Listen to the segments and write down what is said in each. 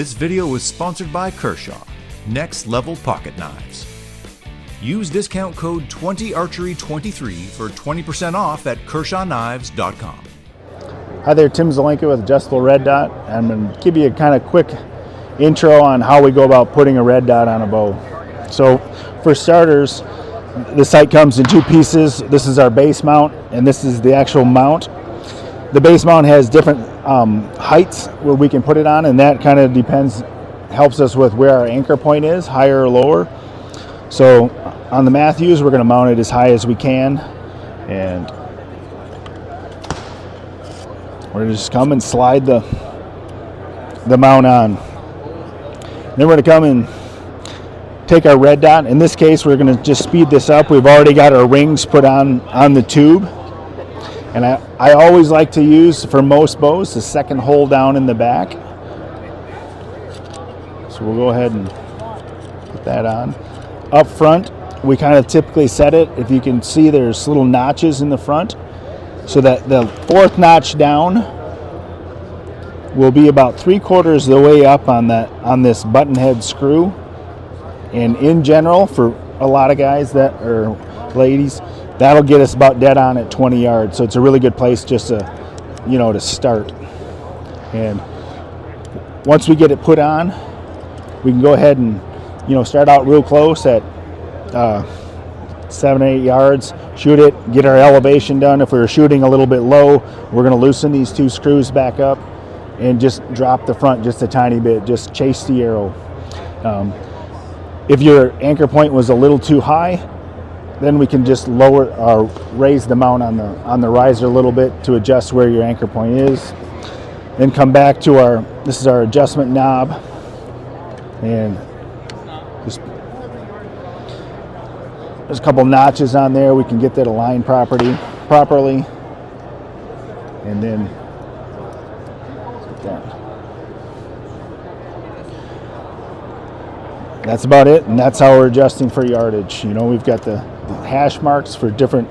This video is sponsored by Kershaw, Next Level Pocket Knives. Use discount code 20archery23 for 20% off at kershawknives.com. Hi there, Tim Zelenka with Adjustable RedDot. I'm going to give you a kind of quick intro on how we go about putting a red dot on a bow. So for starters, the sight comes in two pieces. This is our base mount and this is the actual mount. The base mount has different heights where we can put it on, and that kind of helps us with where our anchor point is, higher or lower. So on the Matthews, we're going to mount it as high as we can, and we're going to just come and slide the mount on. Then we're going to come and take our red dot. In this case, we're going to just speed this up. We've already got our rings put on the tube. And I always like to use, for most bows, the second hole down in the back. So we'll go ahead and put that on. Up front, we kind of typically set it. If you can see, there's little notches in the front. So that the fourth notch down will be about 3/4 of the way up on this button head screw. And in general, for a lot of guys or ladies, that'll get us about dead on at 20 yards. So it's a really good place just to, to start. And once we get it put on, we can go ahead and, start out real close at 7 or 8 yards, shoot it, get our elevation done. If we're shooting a little bit low, we're going to loosen these two screws back up and just drop the front just a tiny bit, just chase the arrow. If your anchor point was a little too high, then we can just lower or raise the mount on the riser a little bit to adjust where your anchor point is. Then come back to this is our adjustment knob, and there's a couple notches on there. We can get that aligned properly, and then that's about it, and that's how we're adjusting for yardage. We've got the hash marks for different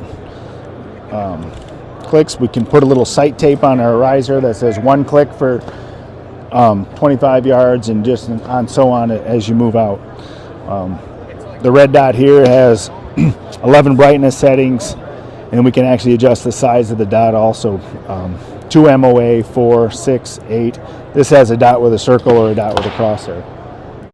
clicks. We can put a little sight tape on our riser that says 1 click for 25 yards, and just on so on as you move out. The red dot here has 11 brightness settings, and we can actually adjust the size of the dot also. 2 MOA, 4, 6, 8. This has a dot with a circle or a dot with a crosshair.